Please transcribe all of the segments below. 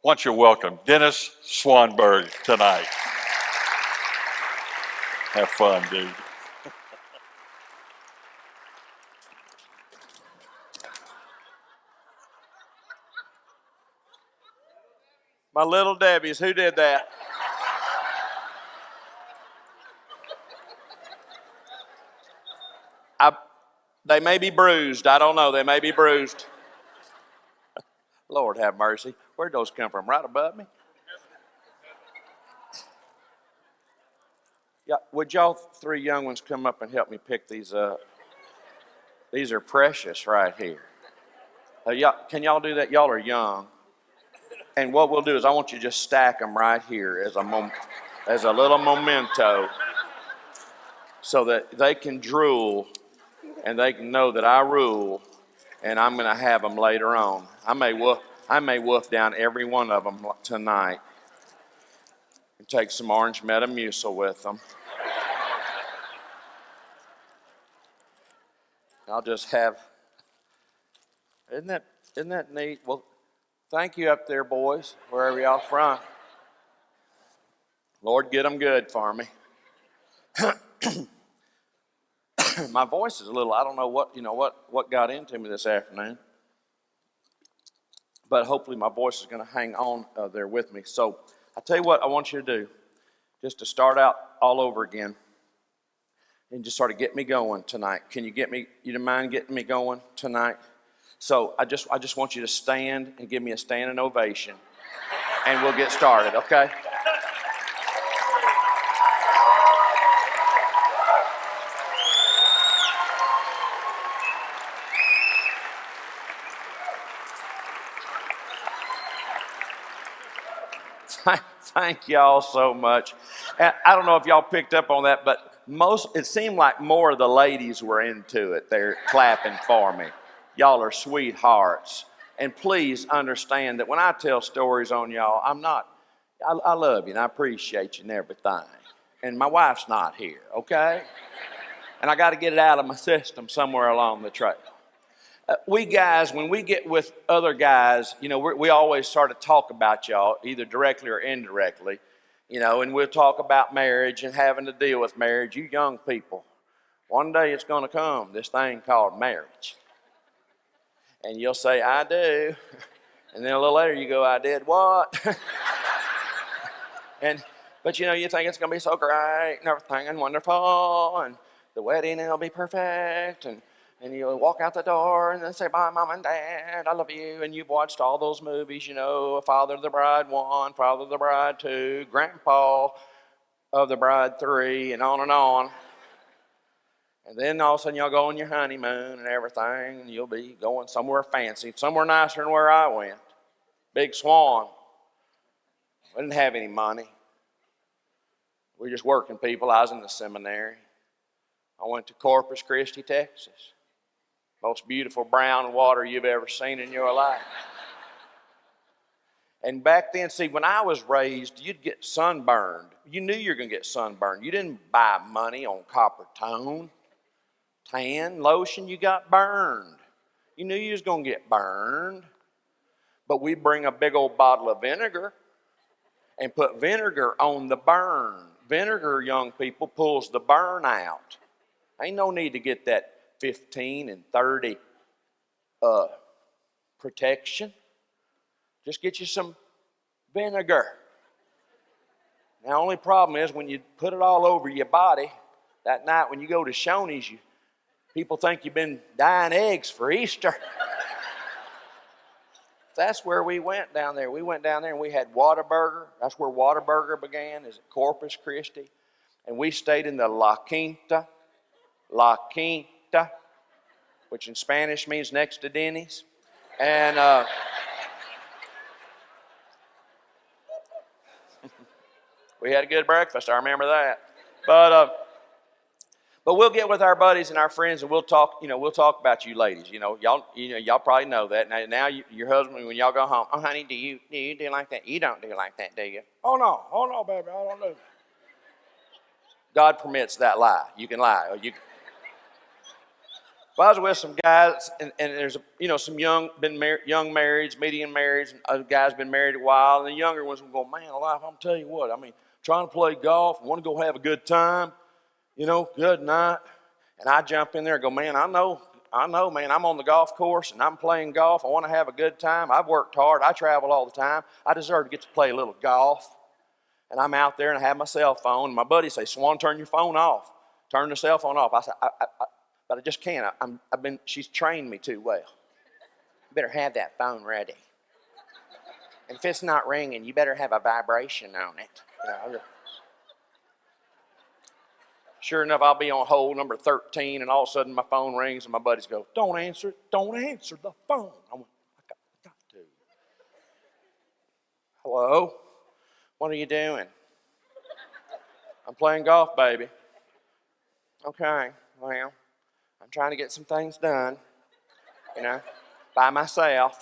Why don't you welcome Dennis Swanberg tonight. Have fun, dude. My little Debbie's, who did that? They may be bruised. I don't know. They may be bruised. Lord have mercy. Where'd those come from? Right above me? Yeah, would y'all three young ones come up and help me pick these up? These are precious right here. Can y'all do that? Y'all are young. And what we'll do is I want you to just stack them right here as a little memento so that they can drool and they can know that I rule, and I'm going to have them later on. I may wolf down every one of them tonight and take some orange Metamucil with them. I'll just have, isn't that neat? Well, thank you up there, boys, wherever y'all from. Lord, get them good for me. My voice is a little, I don't know what got into me this afternoon. But hopefully my voice is going to hang on there with me. So I tell you what I want you to do, just to start out all over again and just sort of get me going tonight. Can you don't mind getting me going tonight? So I just want you to stand and give me a standing ovation and we'll get started, okay? Thank y'all so much. And I don't know if y'all picked up on that, but it seemed like more of the ladies were into it. They're clapping for me. Y'all are sweethearts. And please understand that when I tell stories on y'all, I love you and I appreciate you and everything. And my wife's not here, okay? And I got to get it out of my system somewhere along the trail. We guys, when we get with other guys, we always sort of talk about y'all, either directly or indirectly, and we'll talk about marriage and having to deal with marriage. You young people, one day it's going to come, this thing called marriage. And you'll say, I do. And then a little later you go, I did what? But you think it's going to be so great and everything and wonderful and the wedding will be perfect and you'll walk out the door and then say, bye, Mom and Dad, I love you. And you've watched all those movies, Father of the Bride 1, Father of the Bride 2, Grandpa of the Bride 3, and on and on. And then all of a sudden y'all go on your honeymoon and everything, and you'll be going somewhere fancy, somewhere nicer than where I went. Big Swan. We didn't have any money. We were just working people. I was in the seminary. I went to Corpus Christi, Texas. Most beautiful brown water you've ever seen in your life. And back then, see, when I was raised, you'd get sunburned. You knew you were going to get sunburned. You didn't buy money on copper tone, tan, lotion. You got burned. You knew you was going to get burned. But we bring a big old bottle of vinegar and put vinegar on the burn. Vinegar, young people, pulls the burn out. Ain't no need to get that 15 and 30 protection. Just get you some vinegar. Now, only problem is when you put it all over your body, that night when you go to Shoney's, people think you've been dyeing eggs for Easter. That's where we went down there. We went down there and we had Whataburger. That's where Whataburger began, is at Corpus Christi. And we stayed in the La Quinta, which in Spanish means next to Denny's. And we had a good breakfast, I remember that. But we'll get with our buddies and our friends and we'll talk about you ladies. Y'all probably know that. Now your husband, when y'all go home, oh honey, do you do like that? You don't do like that, do you? Oh no, baby, I don't do. God permits that lie. You can lie. Well, I was with some guys, and there's some young marrieds, medium marrieds, and other guys been married a while, and the younger ones will go, man, life, I'm tell you what, I mean, trying to play golf, want to go have a good time, good night, and I jump in there and go, man, I know, man, I'm on the golf course and I'm playing golf. I want to have a good time. I've worked hard. I travel all the time. I deserve to get to play a little golf. And I'm out there and I have my cell phone. And my buddy say, Swan, turn your phone off. Turn the cell phone off. I said, but I just can't. She's trained me too well. You better have that phone ready. And if it's not ringing, you better have a vibration on it. Sure enough, I'll be on hole number 13, and all of a sudden my phone rings, and my buddies go, don't answer it. Don't answer the phone. I went, I got to. Hello? What are you doing? I'm playing golf, baby. Okay, well, I'm trying to get some things done, by myself.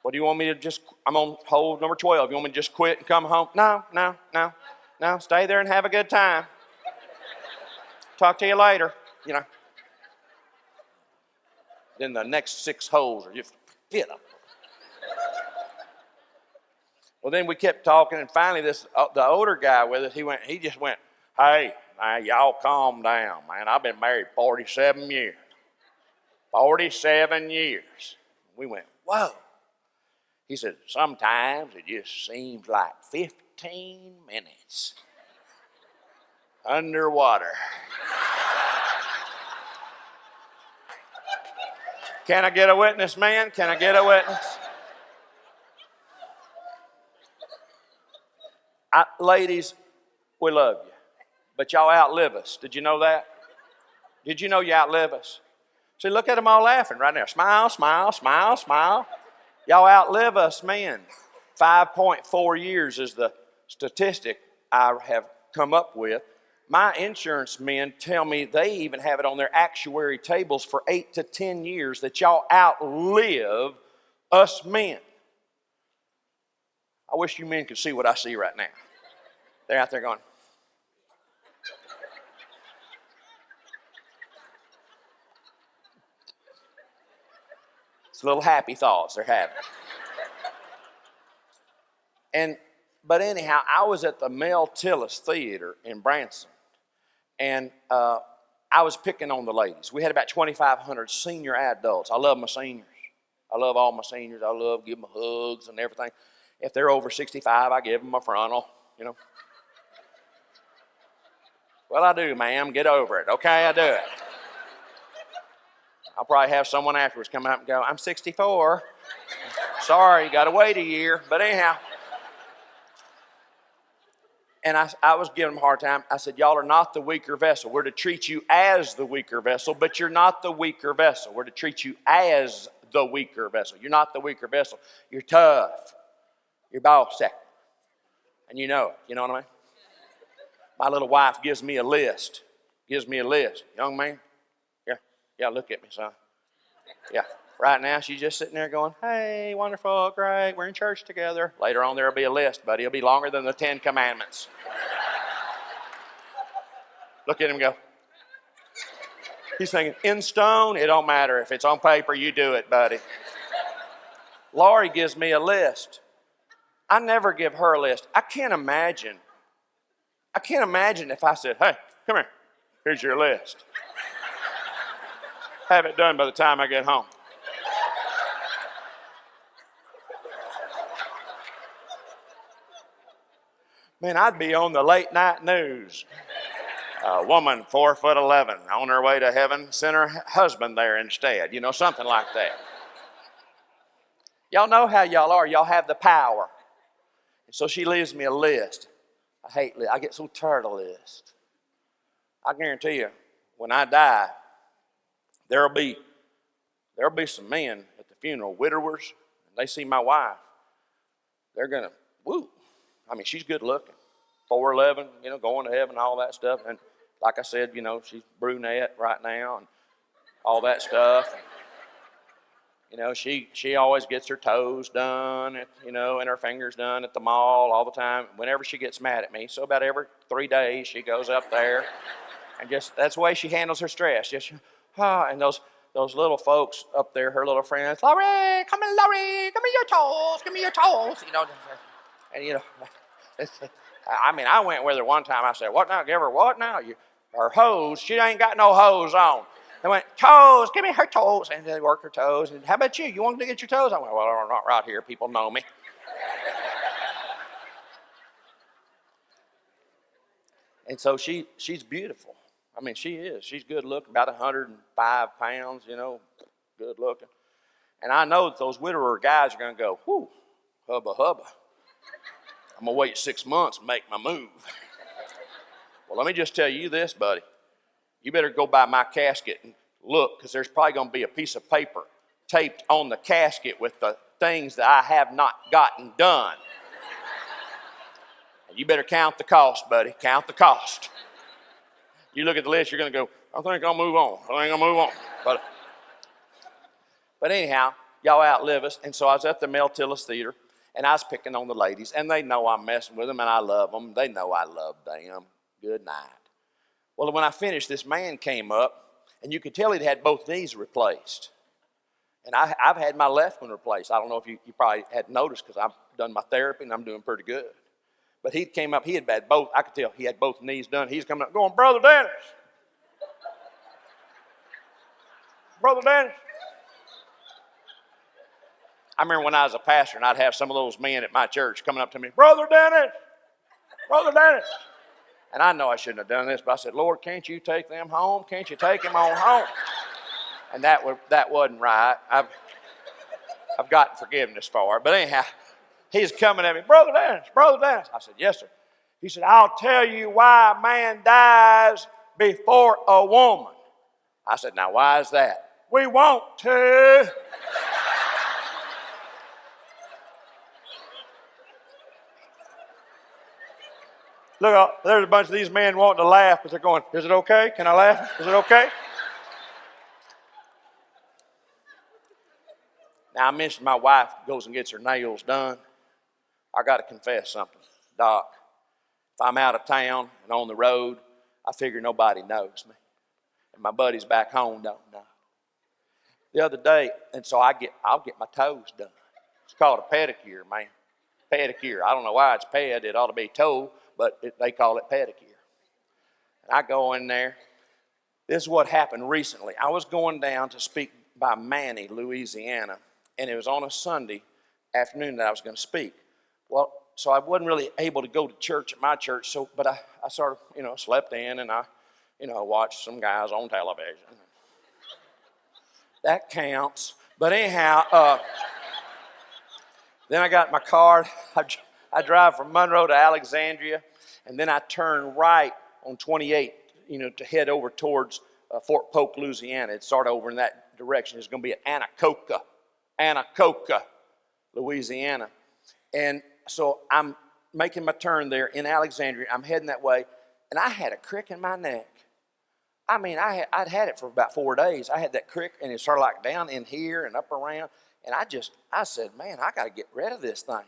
What do you want me to I'm on hole number 12. You want me to just quit and come home? No, stay there and have a good time. Talk to you later, Then the next 6 holes are just get up. Well, then we kept talking, and finally the older guy with us, he just went, hey, man, y'all calm down, man. I've been married 47 years. 47 years. We went, whoa. He said, sometimes it just seems like 15 minutes underwater. Can I get a witness, man? Can I get a witness? Ladies, we love you, but y'all outlive us. Did you know that? Did you know you outlive us? See, look at them all laughing right now. Smile, smile, smile, smile. Y'all outlive us, men. 5.4 years is the statistic I have come up with. My insurance men tell me they even have it on their actuary tables for 8 to 10 years that y'all outlive us men. I wish you men could see what I see right now. They're out there going, it's little happy thoughts they're having. But anyhow, I was at the Mel Tillis Theater in Branson, and I was picking on the ladies. We had about 2,500 senior adults. I love my seniors. I love all my seniors. I love giving them hugs and everything. If they're over 65, I give them a frontal, Well, I do, ma'am. Get over it. Okay, I do it. I'll probably have someone afterwards come up and go, I'm 64. Sorry, you got to wait a year. But anyhow. And I was giving them a hard time. I said, y'all are not the weaker vessel. We're to treat you as the weaker vessel, but you're not the weaker vessel. We're to treat you as the weaker vessel. You're not the weaker vessel. You're tough. You're bossy. And you know it. You know what I mean? My little wife gives me a list. Young man, yeah, look at me, son. Yeah, right now she's just sitting there going, hey, wonderful, great, we're in church together. Later on there'll be a list, buddy. It'll be longer than the 10 Commandments. Look at him go. He's thinking, in stone, it don't matter. If it's on paper, you do it, buddy. Laurie gives me a list. I never give her a list. I can't imagine if I said, hey, come here, here's your list. Have it done by the time I get home. Man, I'd be on the late night news. A woman 4'11" on her way to heaven sent her husband there instead. Something like that. Y'all know how y'all are. Y'all have the power. And so she leaves me a list. I get so tired of lists. I guarantee you, when I die, there'll be some men at the funeral, widowers, and they see my wife. They're gonna, woo. I mean, she's good looking, 4'11", going to heaven, all that stuff. And like I said, she's brunette right now and all that stuff. And, she always gets her toes done, and her fingers done at the mall all the time. Whenever she gets mad at me, so about every 3 days she goes up there. And just, that's the way she handles her stress. Just, and those little folks up there, her little friends, Laurie, come here, Laurie, give me your toes, give me your toes. And I mean, I went with her one time. I said, what now? Give her what now? Her hose. She ain't got no hose on. They went, toes, give me her toes. And they work her toes. And how about you? You want to get your toes? I went, well, I'm not right here. People know me. And so she's beautiful. I mean, she is. She's good looking, about 105 pounds, good looking. And I know that those widower guys are going to go, whew, hubba, hubba. I'm going to wait 6 months and make my move. Well, let me just tell you this, buddy. You better go by my casket and look, because there's probably going to be a piece of paper taped on the casket with the things that I have not gotten done. And you better count the cost, buddy. Count the cost. You look at the list, you're going to go, I think I'll move on. But anyhow, y'all outlive us. And so I was at the Mel Tillis Theater, and I was picking on the ladies, and they know I'm messing with them, and I love them. They know I love them. Good night. Well, when I finished, this man came up, and you could tell he'd had both knees replaced. And I've had my left one replaced. I don't know if you probably hadn't noticed, because I've done my therapy, and I'm doing pretty good. But he came up, he had both, I could tell he had both knees done. He's coming up going, Brother Dennis. Brother Dennis. I remember when I was a pastor, and I'd have some of those men at my church coming up to me, Brother Dennis, Brother Dennis. And I know I shouldn't have done this, but I said, Lord, can't you take them home? Can't you take them on home? And that wasn't right. I've gotten forgiveness for it. But anyhow, he's coming at me, Brother Dennis, Brother Dennis. I said, yes, sir. He said, I'll tell you why a man dies before a woman. I said, now why is that? We want to. Look, there's a bunch of these men wanting to laugh, but they're going, is it okay? Can I laugh? Is it okay? Now, I mentioned my wife goes and gets her nails done. I got to confess something. Doc, if I'm out of town and on the road, I figure nobody knows me. And my buddies back home don't know. The other day, and so I'll get my toes done. It's called a pedicure, man. Pedicure. I don't know why it's ped. It ought to be toe, but they call it pedicure. And I go in there. This is what happened recently. I was going down to speak by Manny, Louisiana, and it was on a Sunday afternoon that I was going to speak. Well, so I wasn't really able to go to church at my church, but I sort of, slept in, and I watched some guys on television. That counts. But anyhow, then I got in my car. I drive from Monroe to Alexandria, and then I turn right on 28, to head over towards Fort Polk, Louisiana. It's sort of over in that direction. It's going to be at Anacoca, Louisiana. And so I'm making my turn there in Alexandria. I'm heading that way, and I had a crick in my neck. I mean, I'd had it for about 4 days. I had that crick, and it's sort of like down in here and up around. And I said, man, I got to get rid of this thing.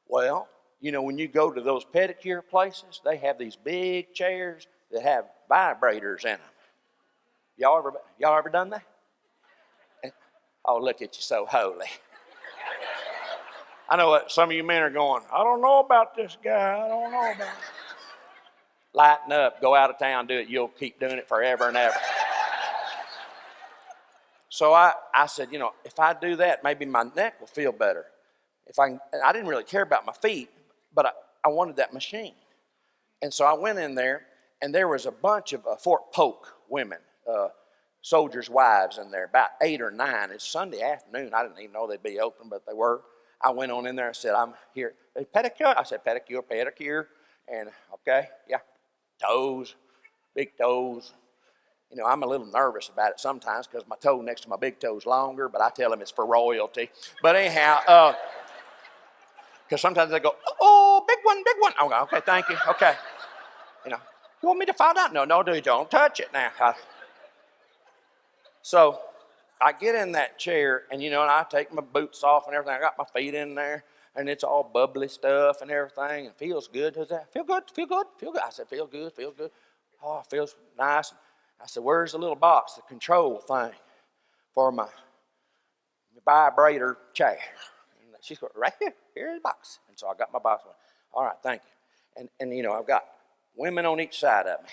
Well, when you go to those pedicure places, they have these big chairs that have vibrators in them. Y'all ever done that? Oh, look at you, so holy. I know what some of you men are going, I don't know about this guy. I don't know about it. Lighten up, go out of town, do it. You'll keep doing it forever and ever. So I said, if I do that, maybe my neck will feel better. I didn't really care about my feet, but I wanted that machine. And so I went in there, and there was a bunch of Fort Polk women, soldiers' wives in there, about 8 or 9. It's Sunday afternoon. I didn't even know they'd be open, but they were. I went on in there and said, I'm here. Pedicure? I said, pedicure. And, okay, yeah, toes, big toes. I'm a little nervous about it sometimes because my toe next to my big toe is longer, but I tell them it's for royalty. But anyhow, because sometimes they go, oh, big one. I'm going, okay, thank you, okay. You want me to fall down? No, dude, don't touch it now. So I get in that chair, and and I take my boots off and everything. I got my feet in there, and it's all bubbly stuff and everything, and feels good. Does that feel good? I said, feel good. Oh, it feels nice. I said, where's the little box, the control thing for my vibrator chair? And she's going, right here. Here's the box. And so I got my box. All right, thank you. And you know, I've got women on each side of me,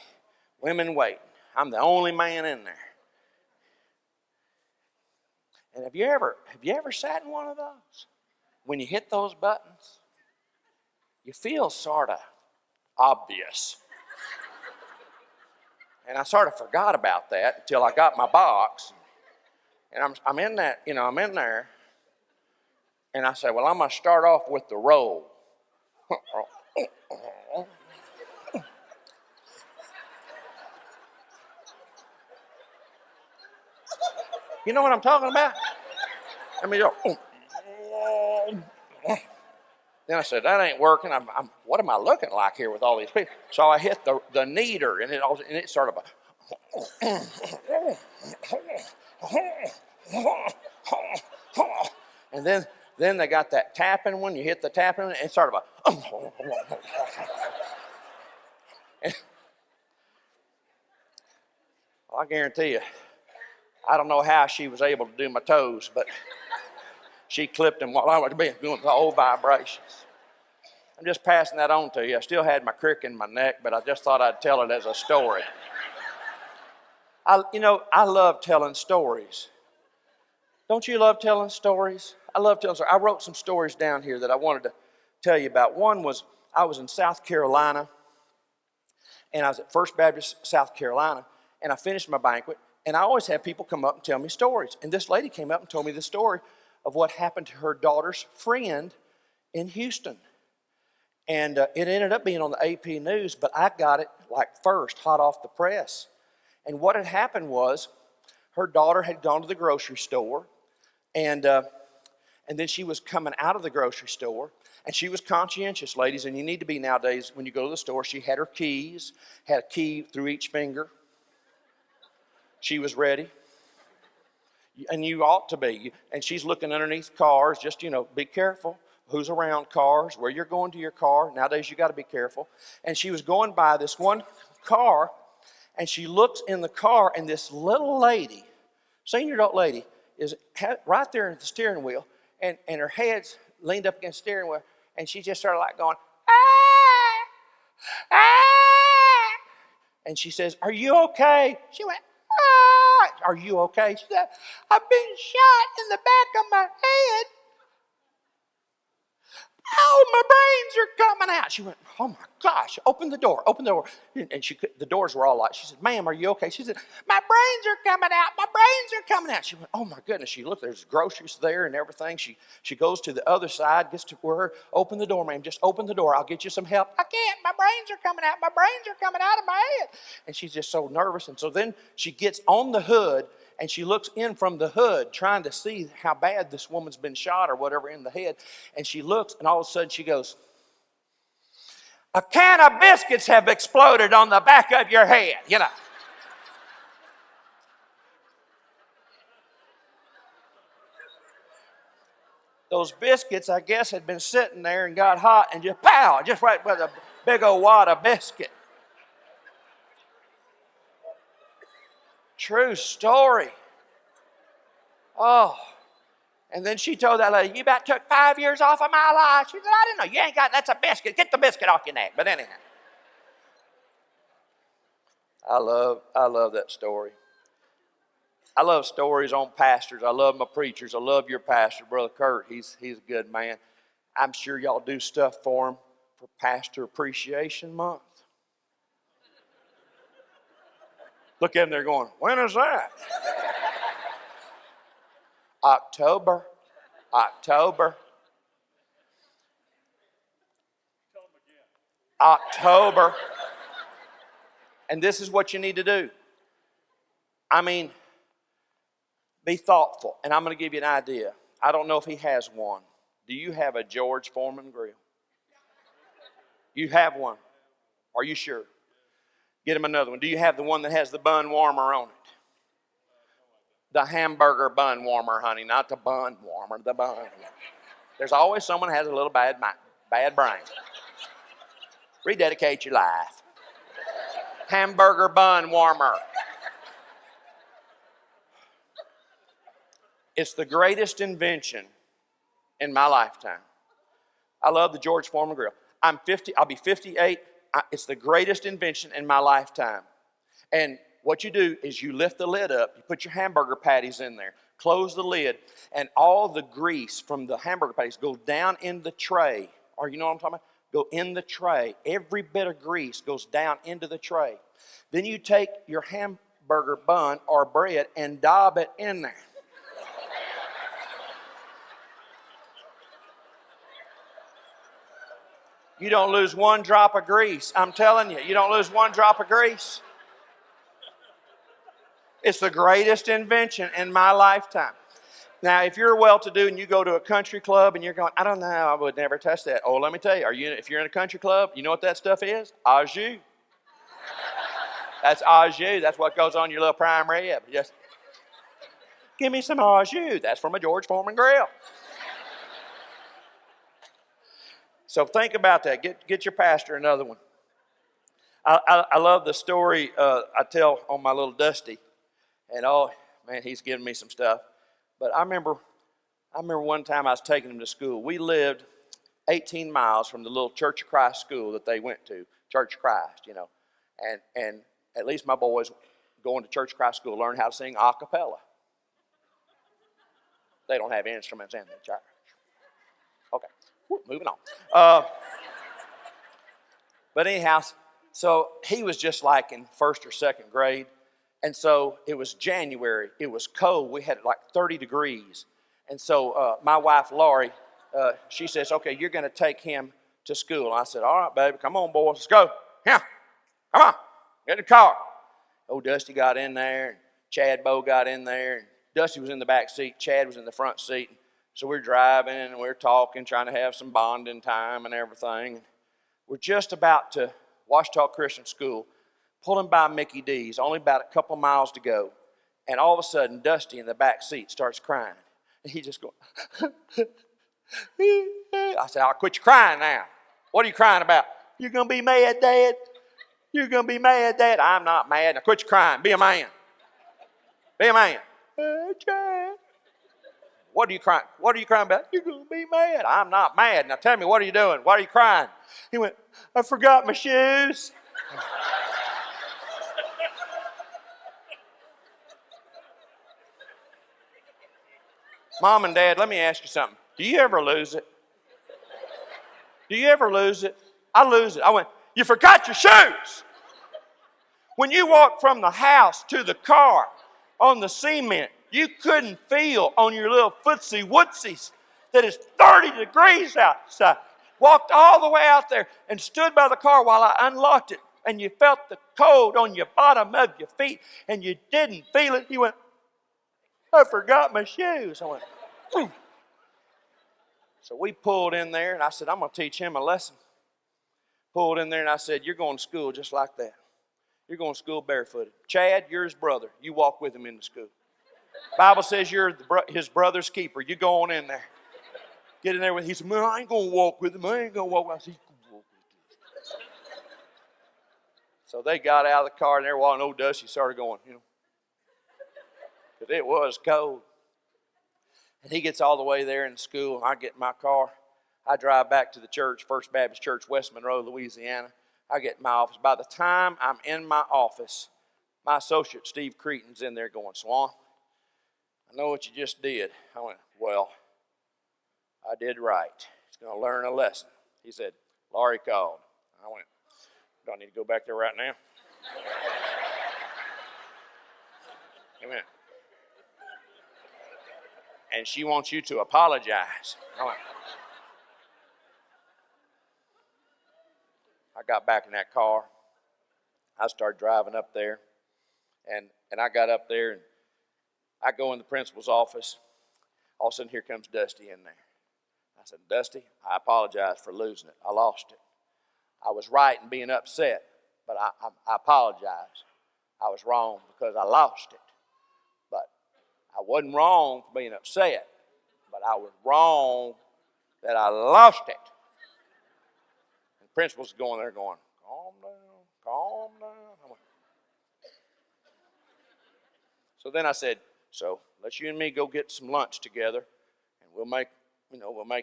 women waiting. I'm the only man in there. And have you ever sat in one of those? When you hit those buttons, you feel sort of obvious. And I sort of forgot about that until I got my box. And I'm in that, you know, I'm in there. And I said, well, I'm going to start off with the roll. You know what I'm talking about? I mean, then I said, that ain't working. What am I looking like here with all these people? So I hit the kneader, and it started. And then they got that tapping one. You hit the tapping one, and it started. Well, I guarantee you, I don't know how she was able to do my toes, but she clipped them while I was doing the old vibrations. I'm just passing that on to you. I still had my crick in my neck, but I just thought I'd tell it as a story. I love telling stories. Don't you love telling stories? I love telling stories. I wrote some stories down here that I wanted to tell you about. One was I was in South Carolina, and I was at First Baptist, South Carolina, and I finished my banquet, and I always have people come up and tell me stories. And this lady came up and told me the story of what happened to her daughter's friend in Houston. And it ended up being on the AP News, but I got it like first, hot off the press. And what had happened was her daughter had gone to the grocery store, and then she was coming out of the grocery store, and she was conscientious, ladies, and you need to be nowadays when you go to the store. She had her keys, had a key through each finger. She was ready. And you ought to be. And she's looking underneath cars, just, be careful. Who's around cars, where you're going to your car. Nowadays, you got to be careful. And she was going by this one car, and she looks in the car, and this little lady, senior adult lady, is right there at the steering wheel, and her head's leaned up against the steering wheel, and she just started like going, ah, ah. And she says, are you okay? She went, ah. Are you okay? She said, I've been shot in the back of my head. Oh, my brains are coming out. She went, oh my gosh, open the door. And the doors were all locked. She said, ma'am, are you okay? She said, my brains are coming out. My brains are coming out. She went, oh my goodness. She looked, there's groceries there and everything. She goes to the other side, gets to where, open the door, ma'am. Just open the door. I'll get you some help. I can't. My brains are coming out. My brains are coming out of my head. And she's just so nervous. And so then she gets on the hood, and she looks in from the hood trying to see how bad this woman's been shot or whatever in the head. And she looks, and all of a sudden she goes, a can of biscuits have exploded on the back of your head, Those biscuits, I guess, had been sitting there and got hot and just pow, just right with a big old wad of biscuit. True story. Oh. And then she told that lady, you about took 5 years off of my life. She said, I didn't know. You ain't got, that's a biscuit. Get the biscuit off your neck. But anyhow. I love that story. I love stories on pastors. I love my preachers. I love your pastor, Brother Curt. He's a good man. I'm sure y'all do stuff for him for Pastor Appreciation Month. Look at him there going, when is that? October. October. And this is what you need to do. Be thoughtful. And I'm going to give you an idea. I don't know if he has one. Do you have a George Foreman grill? You have one. Are you sure? Get him another one. Do you have the one that has the bun warmer on it? The hamburger bun warmer, honey, not the bun warmer, the bun. There's always someone who has a little bad brain. Rededicate your life. hamburger bun warmer. It's the greatest invention in my lifetime. I love the George Foreman grill. I'm 50, I'll be 58. It's the greatest invention in my lifetime. And what you do is you lift the lid up, you put your hamburger patties in there, close the lid, and all the grease from the hamburger patties goes down in the tray. Or you know what I'm talking about? Go in the tray. Every bit of grease goes down into the tray. Then you take your hamburger bun or bread and dab it in there. You don't lose one drop of grease. I'm telling you, you don't lose one drop of grease. It's the greatest invention in my lifetime. Now, if you're well-to-do and you go to a country club and you're going, I don't know, I would never touch that. Oh, let me tell you, if you're in a country club, you know what that stuff is? Au jus. That's au jus. That's what goes on your little prime rib. Just give me some au jus. That's from a George Foreman grill. So think about that. Get your pastor another one. I love the story I tell on my little Dusty. And oh, man, he's giving me some stuff. But I remember one time I was taking him to school. We lived 18 miles from the little Church of Christ school that they went to, Church of Christ, you know. And at least my boys going to Church of Christ school learn how to sing a cappella. They don't have instruments in the church. Okay, moving on. But anyhow, so he was just like in first or second grade. And so it was January. It was cold. We had like 30 degrees. And so my wife, Laurie, she says, okay, you're going to take him to school. And I said, all right, baby, come on, boys, let's go. Yeah, come on, get in the car. Oh, Dusty got in there, and Chad Bo got in there. And Dusty was in the back seat. Chad was in the front seat. So we're driving, and we're talking, trying to have some bonding time and everything. We're just about to Washita Christian School, pulling by Mickey D's, only about a couple miles to go. And all of a sudden, Dusty in the back seat starts crying. And he just goes, I said, I'll quit your crying now. What are you crying about? You're going to be mad, Dad? You're going to be mad, Dad? I'm not mad. Now quit your crying. Be a man. Be a man. What are you crying? What are you crying about? You're going to be mad. I'm not mad. Now tell me, what are you doing? Why are you crying? He went, I forgot my shoes. Mom and Dad, let me ask you something. Do you ever lose it? Do you ever lose it? I lose it. I went, you forgot your shoes. When you walked from the house to the car on the cement, you couldn't feel on your little footsie wootsies that it's 30 degrees outside. Walked all the way out there and stood by the car while I unlocked it, and you felt the cold on your bottom of your feet, and you didn't feel it. You went, I forgot my shoes. I went, Phew. So we pulled in there, and I said, I'm going to teach him a lesson. Pulled in there, and I said, you're going to school just like that. You're going to school barefooted. Chad, you're his brother. You walk with him into school. Bible says you're his brother's keeper. You go on in there. Get in there with him. He said, man, I ain't going to walk with him. I ain't going to walk with him. I said, you can walk with him. So they got out of the car, and there while old Dusty started going, you know, because it was cold. And he gets all the way there in the school. I get in my car. I drive back to the church, First Baptist Church, West Monroe, Louisiana. I get in my office. By the time I'm in my office, my associate, Steve Cretan's in there going, Swan, I know what you just did. I went, well, I did right. He's going to learn a lesson. He said, Laurie called. I went, do I need to go back there right now? Amen. And she wants you to apologize. I got back in that car. I started driving up there. And I got up there, and I go in the principal's office. All of a sudden, here comes Dusty in there. I said, Dusty, I apologize for losing it. I lost it. I was right in being upset, but I apologize. I was wrong because I lost it. But I wasn't wrong for being upset, but I was wrong that I lost it. And the principal's going there going, calm down, calm down. I went, So then I said, so let's you and me go get some lunch together, and we'll make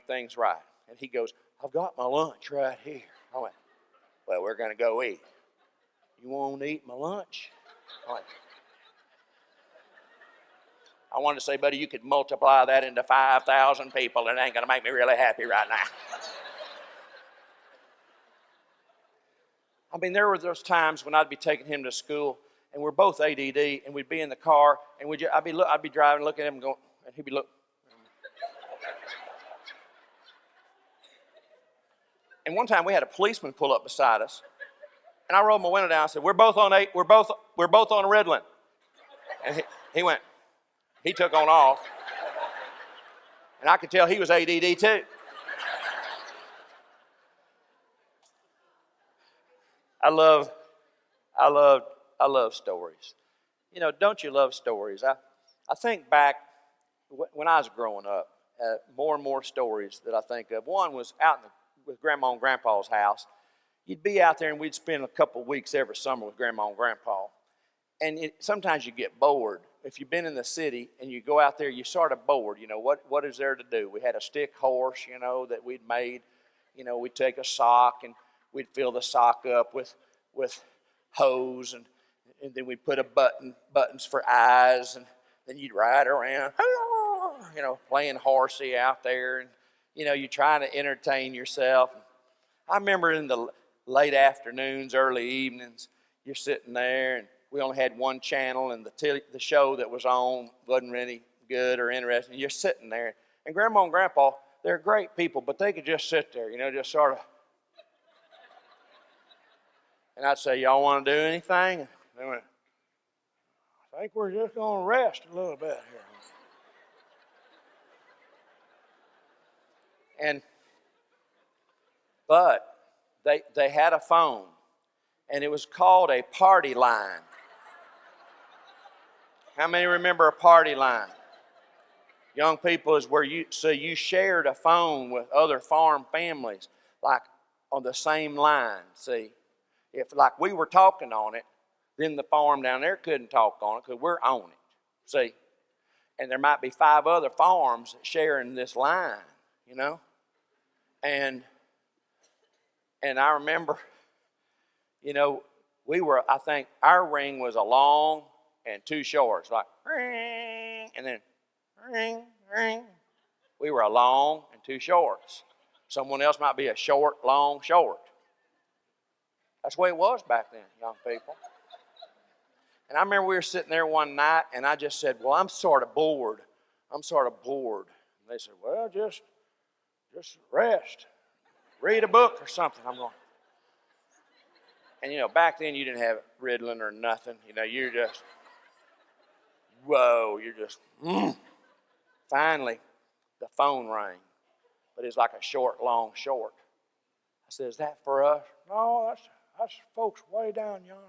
things right. And he goes, I've got my lunch right here. I went, well, we're going to go eat. You won't eat my lunch? I wanted to say, buddy, you could multiply that into 5,000 people, and it ain't going to make me really happy right now. I mean, there were those times when I'd be taking him to school, and we're both ADD, and we'd be in the car, and I'd be driving, looking at him, going, and he'd be looking. And one time we had a policeman pull up beside us, and I rolled my window down. I said, "We're both on Ritalin." And he took on off, and I could tell he was ADD too. I love stories. You know, don't you love stories? I think back when I was growing up, more and more stories that I think of. One was out with Grandma and Grandpa's house. You'd be out there, and we'd spend a couple of weeks every summer with Grandma and Grandpa. And sometimes you get bored. If you've been in the city and you go out there, you're sort of bored. You know, what is there to do? We had a stick horse, you know, that we'd made. You know, we'd take a sock and we'd fill the sock up with hose, and then we'd put buttons for eyes, and then you'd ride around, you know, playing horsey out there, and you know, you're trying to entertain yourself. I remember in the late afternoons, early evenings, you're sitting there, and we only had one channel, and the show that was on wasn't really good or interesting. You're sitting there, and Grandma and Grandpa, they're great people, but they could just sit there, you know, just sort of. And I'd say, y'all want to do anything? And they went, I think we're just going to rest a little bit here. But they had a phone, and it was called a party line. How many remember a party line? Young people, is where you shared a phone with other farm families, like on the same line, see. If like we were talking on it, then the farm down there couldn't talk on it because we're on it, see. And there might be 5 other farms sharing this line, you know. And I remember, you know, I think our ring was a long and 2 shorts, like ring, and then ring, ring. We were a long and 2 shorts. Someone else might be a short, long, short. That's the way it was back then, young people. And I remember we were sitting there one night, and I just said, well, I'm sort of bored. And they said, well, just rest. Read a book or something. I'm going. And, you know, back then you didn't have Ritalin or nothing. You know, you're just, Finally, the phone rang. But it's like a short, long, short. I said, is that for us? No, that's folks way down yonder.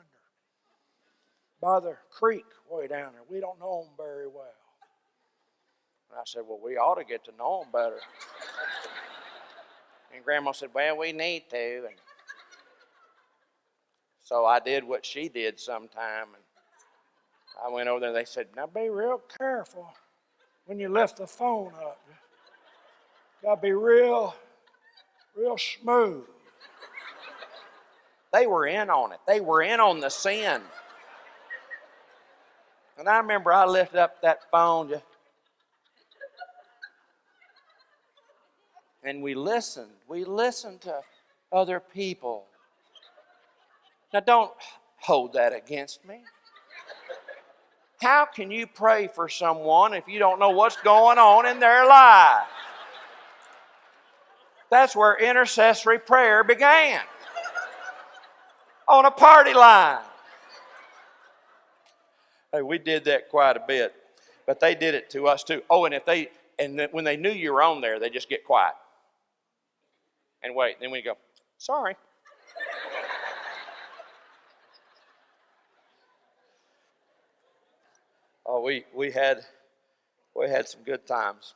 By the creek way down there. We don't know them very well. And I said, well, we ought to get to know them better. And Grandma said, well, we need to. And so I did what she did sometime. And I went over there, and they said, now be real careful when you lift the phone up. Got to be real smooth. They were in on it. They were in on the sin. And I remember I lifted up that phone and we listened. We listened to other people. Now don't hold that against me. How can you pray for someone if you don't know what's going on in their life? That's where intercessory prayer began. On a party line. Hey, we did that quite a bit, but they did it to us too. Oh, and when they knew you were on there, they just get quiet and wait. Then we go, sorry. Oh, we had some good times.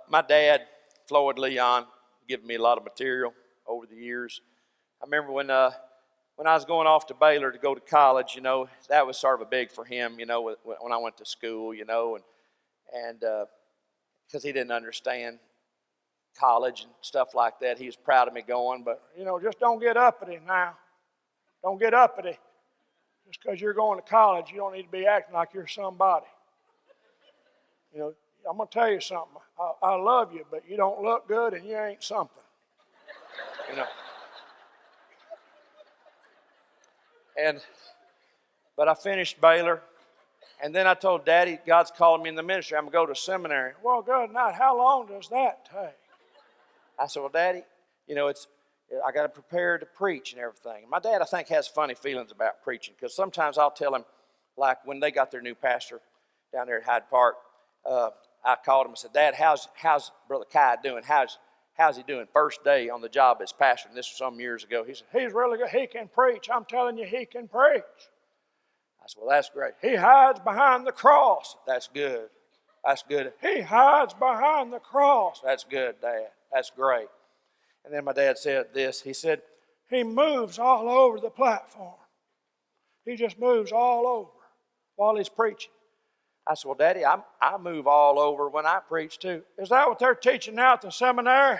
My dad, Floyd Leon, given me a lot of material over the years. I remember when when I was going off to Baylor to go to college, you know, that was sort of a big for him, you know, when I went to school, you know, and because he didn't understand college and stuff like that. He was proud of me going, but, you know, just don't get uppity now. Don't get uppity. Just because you're going to college, you don't need to be acting like you're somebody. You know, I'm going to tell you something. I love you, but you don't look good and you ain't something. You know. But I finished Baylor, and then I told Daddy, God's calling me in the ministry. I'm going to go to seminary. Well, good night. How long does that take? I said, well, Daddy, you know, I got to prepare to preach and everything. My dad, I think, has funny feelings about preaching, because sometimes I'll tell him, like when they got their new pastor down there at Hyde Park, I called him and said, Dad, how's Brother Kai doing? How's he doing? First day on the job as pastor, and this was some years ago. He said, he's really good. He can preach. I'm telling you, he can preach. I said, well, that's great. He hides behind the cross. That's good. That's good. He hides behind the cross. That's good, Dad. That's great. And then my dad said this. He said, he moves all over the platform. He just moves all over while he's preaching. I said, well, Daddy, I move all over when I preach too. Is that what they're teaching now at the seminary?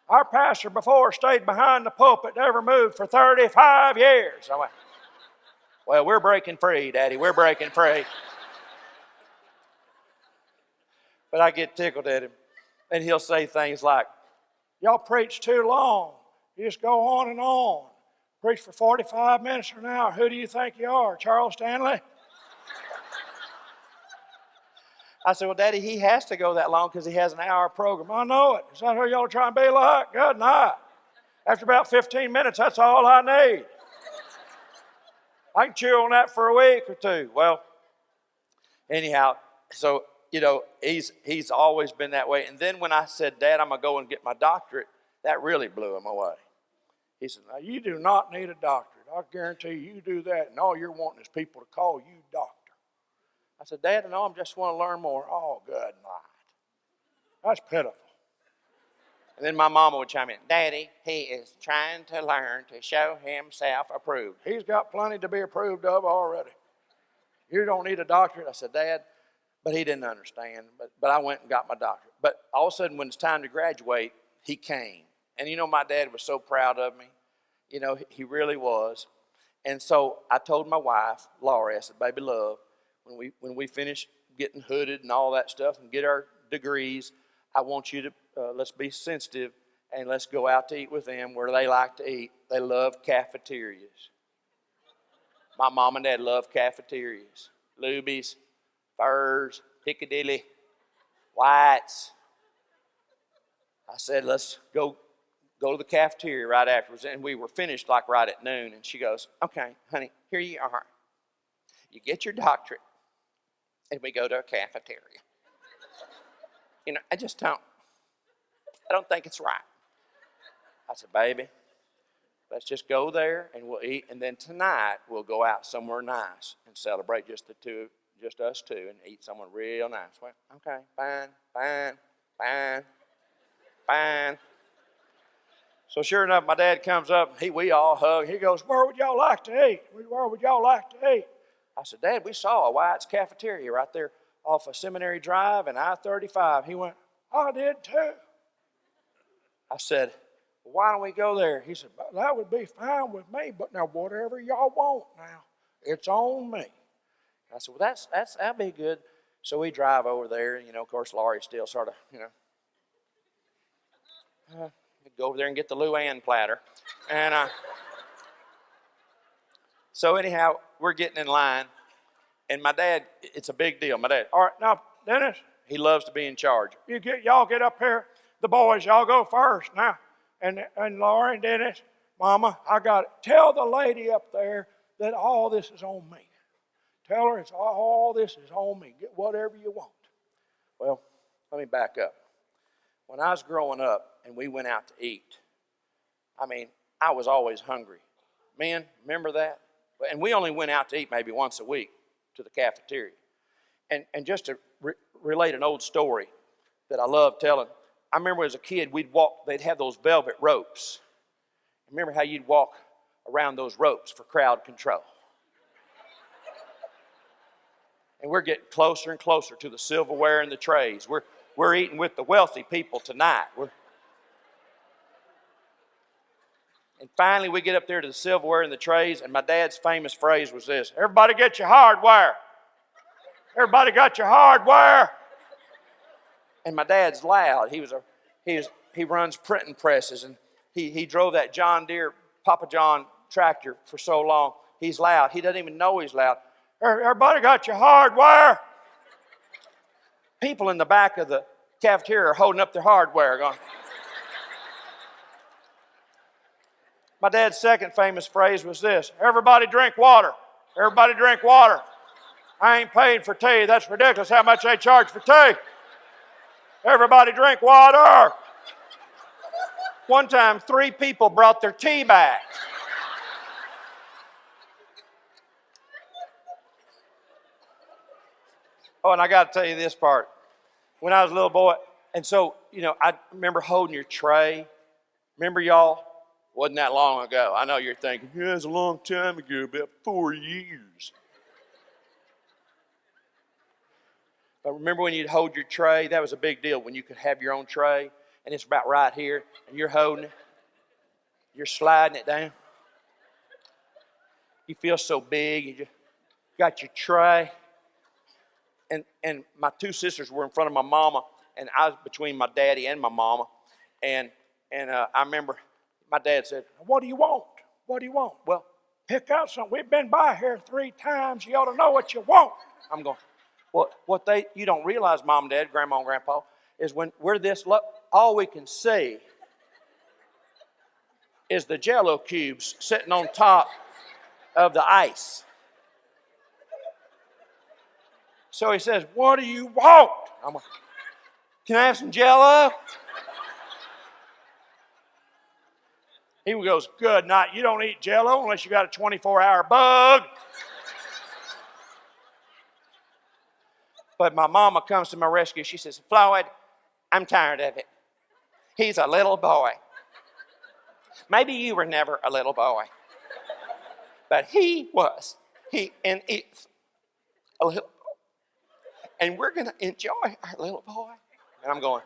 Our pastor before stayed behind the pulpit, never moved for 35 years. I went, well, we're breaking free, Daddy. We're breaking free. But I get tickled at him. And he'll say things like, y'all preach too long. You just go on and on. Preach for 45 minutes or an hour. Who do you think you are, Charles Stanley? I said, well, Daddy, he has to go that long because he has an hour program. I know it. Is that who y'all trying to be like? Good night. After about 15 minutes, that's all I need. I can chew on that for a week or two. Well, anyhow, so, you know, he's always been that way. And then when I said, Dad, I'm going to go and get my doctorate, that really blew him away. He said, now, you do not need a doctorate. I guarantee you do that, and all you're wanting is people to call you doctor. I said, Dad, no, I just want to learn more. Oh, good night. That's pitiful. And then my mama would chime in, Daddy, he is trying to learn to show himself approved. He's got plenty to be approved of already. You don't need a doctorate. I said, Dad, but he didn't understand. But I went and got my doctorate. But all of a sudden, when it's time to graduate, he came. And, you know, my dad was so proud of me. You know, he was. And so I told my wife, Laurie, I said, baby love, when we finish getting hooded and all that stuff and get our degrees, I want you to, let's be sensitive and let's go out to eat with them where they like to eat. They love cafeterias. My mom and dad love cafeterias. Luby's, Furs, Piccadilly, White's. I said, let's go to the cafeteria right afterwards. And we were finished like right at noon. And she goes, okay, honey, here you are. You get your doctorate, and we go to a cafeteria. You know, I don't think it's right. I said, baby, let's just go there and we'll eat. And then tonight we'll go out somewhere nice and celebrate just us two, and eat somewhere real nice. Well, okay, fine. So sure enough, my dad comes up, we all hug. He goes, where would y'all like to eat? Where would y'all like to eat? I said, Dad, we saw a White's cafeteria right there off of Seminary Drive and I-35. He went, I did too. I said, well, why don't we go there? He said, that would be fine with me, but now whatever y'all want now, it's on me. I said, well, that'd be good. So we drive over there, you know, of course, Laurie's still sort of, you know, go over there and get the Luann platter. And so anyhow, we're getting in line. And my dad, it's a big deal. My dad, all right, now, Dennis, he loves to be in charge. Y'all get up here. The boys, y'all go first now. And Laurie and Dennis, Mama, I got it. Tell the lady up there that all this is on me. Tell her all this is on me. Get whatever you want. Well, let me back up. When I was growing up and we went out to eat, I mean, I was always hungry. Men, remember that? And we only went out to eat maybe once a week to the cafeteria. And just to relate an old story that I love telling, I remember as a kid, they'd have those velvet ropes. Remember how you'd walk around those ropes for crowd control. And we're getting closer and closer to the silverware and the trays. We're eating with the wealthy people tonight. And finally, we get up there to the silverware and the trays, and my dad's famous phrase was this: "Everybody get your hardware. Everybody got your hardware." And my dad's loud. He runs printing presses, and he drove that John Deere Papa John tractor for so long. He's loud. He doesn't even know he's loud. "Everybody got your hardware." People in the back of the cafeteria are holding up their hardware going. My dad's second famous phrase was this: "Everybody drink water. Everybody drink water. I ain't paying for tea. That's ridiculous how much they charge for tea. Everybody drink water." One time, 3 people brought their tea back. Oh, and I got to tell you this part. When I was a little boy, and so, I remember holding your tray. Remember, y'all? Wasn't that long ago. I know you're thinking, yeah, it's a long time ago, about 4 years. But remember when you'd hold your tray? That was a big deal when you could have your own tray, and it's about right here, and you're holding it. You're sliding it down. You feel so big. You just got your tray. And my 2 sisters were in front of my mama, and I was between my daddy and my mama. And I remember my dad said, "What do you want? What do you want?" "Well, pick out something. We've been by here 3 times. You ought to know what you want." I'm going, you don't realize, Mom and Dad, Grandma and Grandpa, is when we're this low, all we can see is the Jell-O cubes sitting on top of the ice. So he says, "What do you want?" I'm like, "Can I have some Jell-O?" He goes, "Good night. You don't eat Jell-O unless you got a 24-hour bug." But my mama comes to my rescue. She says, "Floyd, I'm tired of it. He's a little boy. Maybe you were never a little boy. But he was. He and is a little boy. And we're going to enjoy our little boy." And I'm going.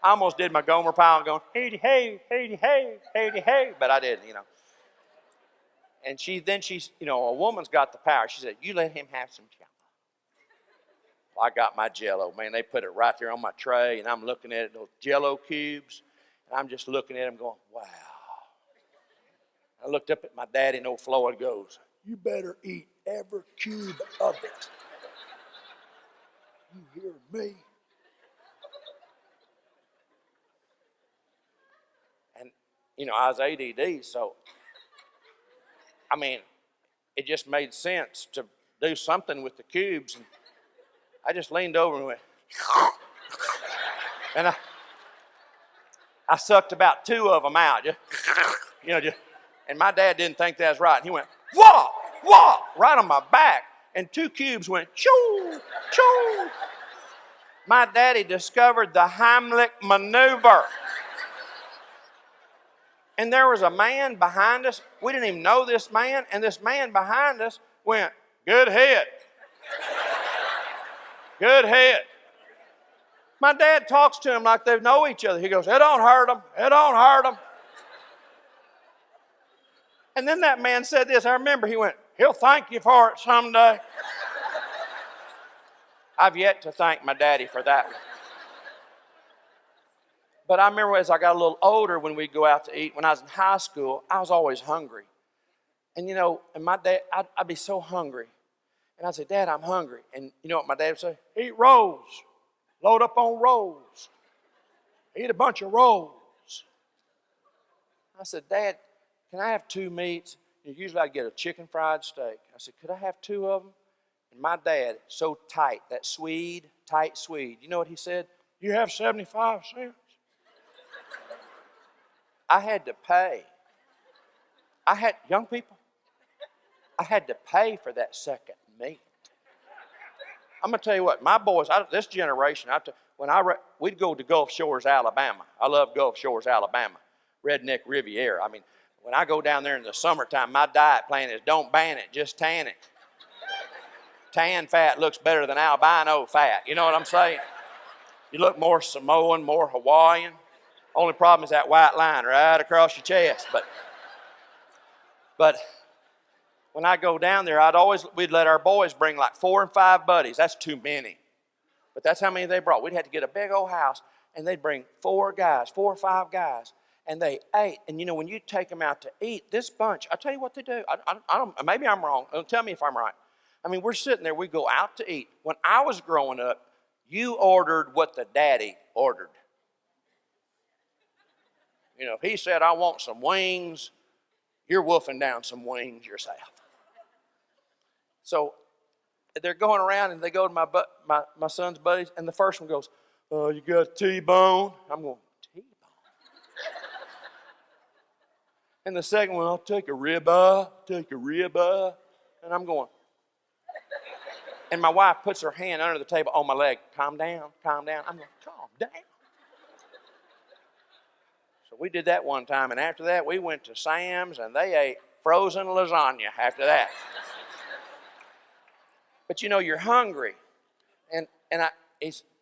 I almost did my Gomer Pyle going, "Hey, hey, hey, hey, hey, hey," but I didn't, And she's, a woman's got the power. She said, "You let him have some Jell-O." Well, I got my Jell-O, man. They put it right there on my tray, and I'm looking at it, those Jell-O cubes, and I'm just looking at them going, wow. I looked up at my daddy, and old Floyd goes, "You better eat every cube of it. You hear me?" And, I was ADD, so, it just made sense to do something with the cubes. And I just leaned over and went, and I sucked about 2 of them out. And my dad didn't think that was right. And he went, "Wah, wah," right on my back. And 2 cubes went, choo, choo. My daddy discovered the Heimlich maneuver. And there was a man behind us. We didn't even know this man. And this man behind us went, "Good hit. Good hit." My dad talks to him like they know each other. He goes, "It don't hurt him. It don't hurt him." And then that man said this. I remember he went, "He'll thank you for it someday." I've yet to thank my daddy for that one. But I remember as I got a little older, when we'd go out to eat, when I was in high school, I was always hungry. And and my dad, I'd be so hungry. And I'd say, "Dad, I'm hungry." And you know what my dad would say? "Eat rolls. Load up on rolls. Eat a bunch of rolls." I said, "Dad, can I have 2 meats?" And usually I'd get a chicken fried steak. I said, "Could I have 2 of them?" And my dad, so tight, that Swede, tight Swede, you know what he said? "You have 75 cents. I had to pay. Young people, I had to pay for that second meat. I'm going to tell you what, my boys, this generation, we'd go to Gulf Shores, Alabama. I love Gulf Shores, Alabama. Redneck Riviera. I mean, when I go down there in the summertime, my diet plan is don't ban it, just tan it. Tan fat looks better than albino fat. You know what I'm saying? You look more Samoan, more Hawaiian. Only problem is that white line right across your chest. But when I go down there, we'd let our boys bring like 4 and 5 buddies. That's too many. But that's how many they brought. We'd have to get a big old house, and they'd bring 4 or 5 guys, and they ate. And you know, when you take them out to eat, this bunch, I'll tell you what they do. I don't, maybe I'm wrong. Tell me if I'm right. I mean, we're sitting there, we go out to eat. When I was growing up, you ordered what the daddy ordered. You know, if he said, I want some wings, you're wolfing down some wings yourself. So they're going around and they go to my son's buddies, and the first one goes, oh, you got a T-bone? I'm going, T-bone? And the second one, I'll take a ribeye. And I'm going. And my wife puts her hand under the table on my leg. Calm down. I'm going, calm down. So we did that one time, and after that, we went to Sam's, and they ate frozen lasagna after that. But you know, you're hungry,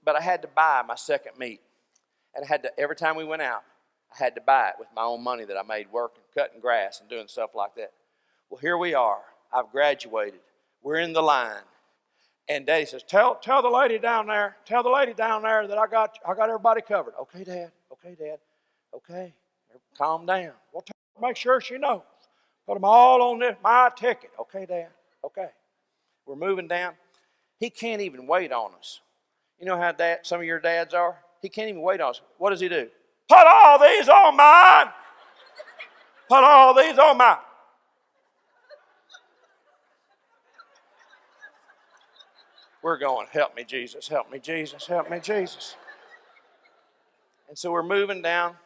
but I had to buy my second meat, and every time we went out, I had to buy it with my own money that I made working, cutting grass, and doing stuff like that. Well, here we are. I've graduated. We're in the line, and Daddy says, "Tell the lady down there. Tell the lady down there that I got everybody covered." Okay, Dad. Okay. Calm down. We'll make sure she knows. Put them all on my ticket. Okay, Dad. Okay. We're moving down. He can't even wait on us. You know how some of your dads are? He can't even wait on us. What does he do? Put all these on mine. Put all these on mine. We're going, help me, Jesus, help me, Jesus, help me, Jesus. And so we're moving down,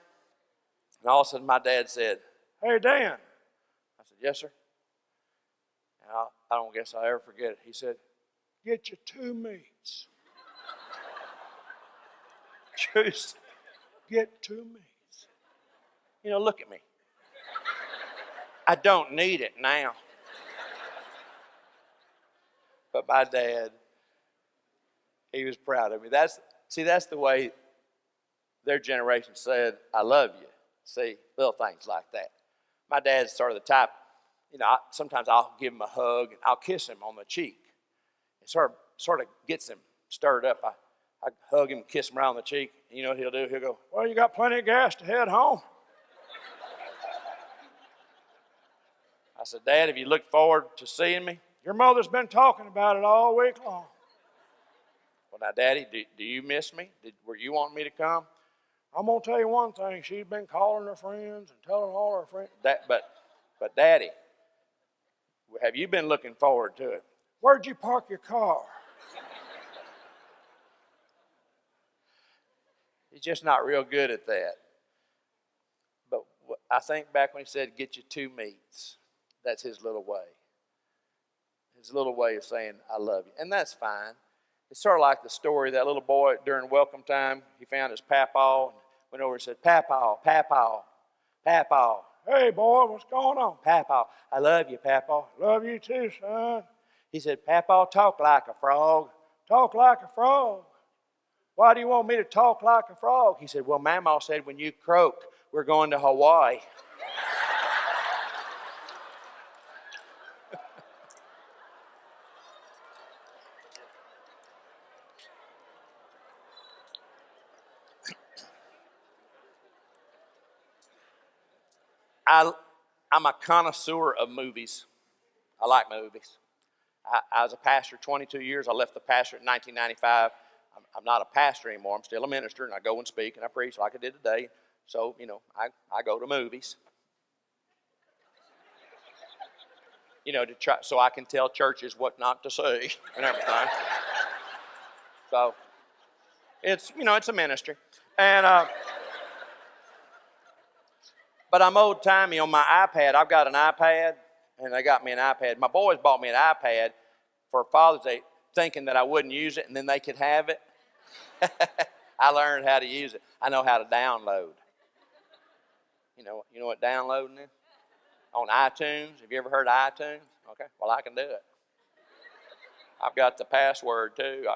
and all of a sudden my dad said, hey, Dan. I said, yes, sir. And I don't guess I'll ever forget it. He said, get you 2 meats. Just get 2 meats. You know, look at me. I don't need it now. But my dad, he was proud of me. That's the way their generation said, I love you. See, little things like that. My dad's sort of the type, you know, sometimes I'll give him a hug and I'll kiss him on the cheek. It sort of gets him stirred up. I hug him, kiss him around the cheek. And you know what he'll do? He'll go, well, you got plenty of gas to head home. I said, Dad, have you looked forward to seeing me? Your mother's been talking about it all week long. Well, now, Daddy, do you miss me? Were you wanting me to come? I'm going to tell you one thing. She's been calling her friends and telling all her friends. But Daddy, have you been looking forward to it? Where'd you park your car? He's just not real good at that. But I think back when he said, get you 2 meats, that's his little way. His little way of saying, I love you. And that's fine. It's sort of like the story of that little boy during welcome time. He found his papaw and went over and said, Papaw. Hey, boy, what's going on? Papaw, I love you, Papaw. Love you too, son. He said, Papaw, talk like a frog. Talk like a frog. Why do you want me to talk like a frog? He said, well, Mama said when you croak, we're going to Hawaii. I'm a connoisseur of movies. I like movies. I was a pastor 22 years. I left the pastor in 1995. I'm not a pastor anymore. I'm still a minister, and I go and speak, and I preach like I did today. So, you know, I go to movies. You know, to try, so I can tell churches what not to say and everything. So, it's a ministry. And, but I'm old-timey on my iPad. I've got an iPad, and they got me an iPad. My boys bought me an iPad for Father's Day. thinking that I wouldn't use it and then they could have it. I learned how to use it. I know how to download. You know what downloading is? On iTunes. Have you ever heard of iTunes? Okay, well, I can do it. I've got the password too.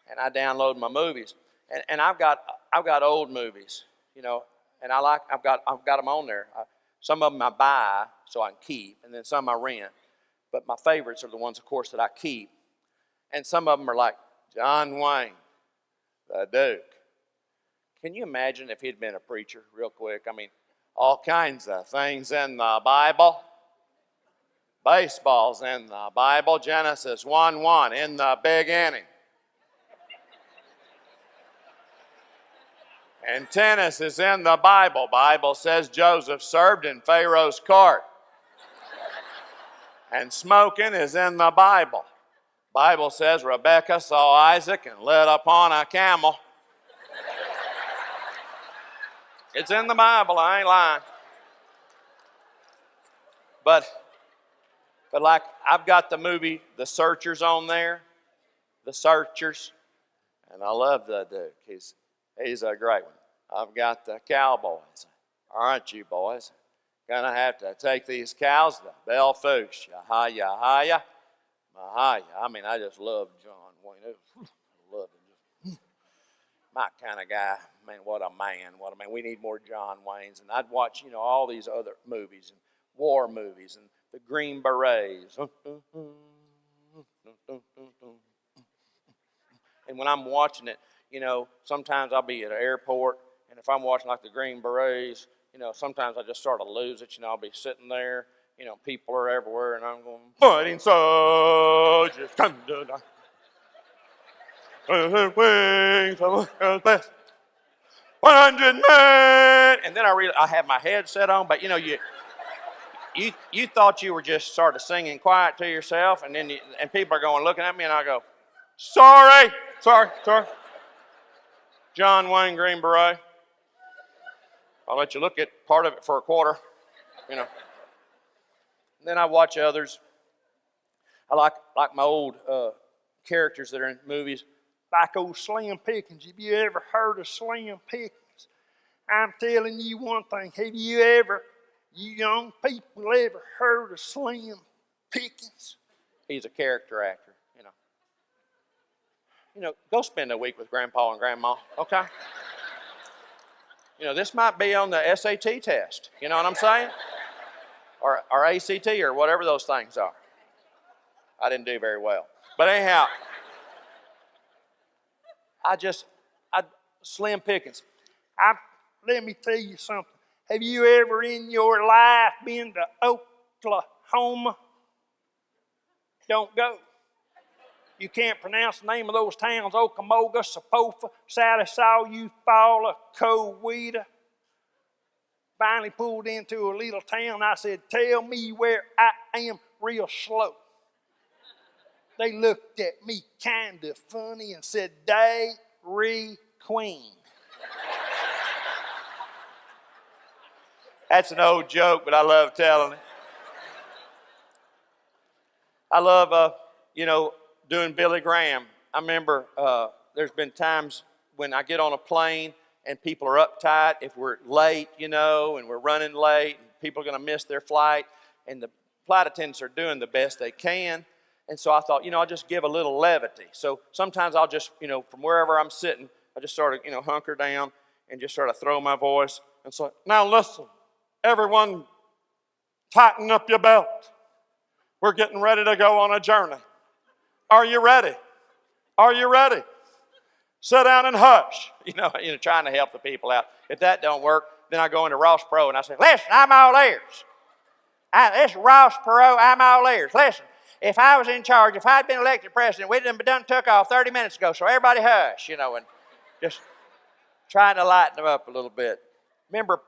And I download my movies. And I've got old movies, you know, and I've got them on there. Some of them I buy so I can keep, and then some I rent. But my favorites are the ones, of course, that I keep. And some of them are like John Wayne, the Duke. Can you imagine if he'd been a preacher, real quick? I mean, all kinds of things in the Bible. Baseball's in the Bible. Genesis 1:1, in the beginning. And tennis is in the Bible. Bible says Joseph served in Pharaoh's court. And smoking is in the Bible. Bible says Rebekah saw Isaac and lit upon a camel. It's in the Bible, I ain't lying. But like, I've got the movie The Searchers on there. The Searchers. And I love the Duke. He's a great one. I've got the Cowboys. Aren't you boys gonna have to take these cows to Belle Fourche? Yahaya, haya, mahaya. I mean, I just love John Wayne. I love him. My kind of guy. Man, what a man. What a man. We need more John Waynes. And I'd watch, you know, all these other movies and war movies and the Green Berets. And when I'm watching it, you know, sometimes I'll be at an airport, and if I'm watching like the Green Berets, you know, sometimes I just sort of lose it. You know, I'll be sitting there, you know, people are everywhere, and I'm going, fighting soldiers, come to die. Wings of best 100 men. And then I have my headset on, but you know, you thought you were just sort of singing quiet to yourself, and then and people are going looking at me, and I go, sorry. John Wayne Green Beret. I'll let you look at part of it for a quarter, you know. And then I watch others. I like my old characters that are in movies, like old Slim Pickens. Have you ever heard of Slim Pickens? I'm telling you one thing. Have you young people ever heard of Slim Pickens? He's a character actor, you know. You know, go spend a week with Grandpa and Grandma, okay? You know, this might be on the SAT test. You know what I'm saying? Or ACT or whatever those things are. I didn't do very well. But anyhow, Slim Pickens. Let me tell you something. Have you ever in your life been to Oklahoma? Don't go. You can't pronounce the name of those towns: Okamoga, Sapopha, Salisaw, Eufaula, Coweta. Finally pulled into a little town. I said, tell me where I am, real slow. They looked at me kind of funny and said, Dairy Queen. That's an old joke, but I love telling it. I love, doing Billy Graham. I remember there's been times when I get on a plane and people are uptight if we're late, and we're running late, and people are going to miss their flight, and the flight attendants are doing the best they can. And so I thought, I'll just give a little levity. So sometimes I'll just, from wherever I'm sitting, I just sort of, hunker down and just sort of throw my voice and say, now listen, everyone, tighten up your belt. We're getting ready to go on a journey. Are you ready? Are you ready? Sit down and hush. Trying to help the people out. If that don't work, then I go into Ross Perot and I say, listen, I'm all ears. This is Ross Perot, I'm all ears. Listen, if I was in charge, if I'd been elected president, we'd have been done took off 30 minutes ago, so everybody hush, and just trying to lighten them up a little bit. Remember,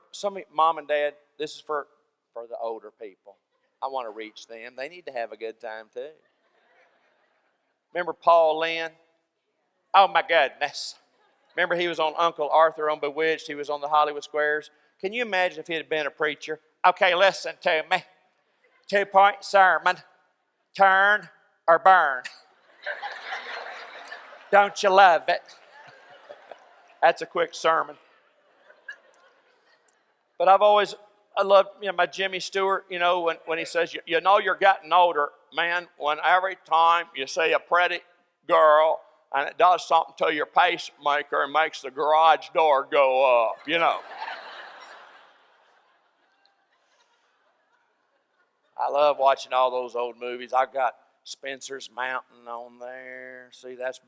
mom and dad, this is for the older people. I want to reach them. They need to have a good time too. Remember Paul Lynn? Oh my goodness. Remember he was on Uncle Arthur on Bewitched. He was on the Hollywood Squares. Can you imagine if he had been a preacher? Okay, listen to me. 2-point sermon. Turn or burn. Don't you love it? That's a quick sermon. But I love my Jimmy Stewart, when he says, you know you're getting older, man, when every time you see a pretty girl and it does something to your pacemaker and makes the garage door go up, I love watching all those old movies. I got Spencer's Mountain on there. See, that's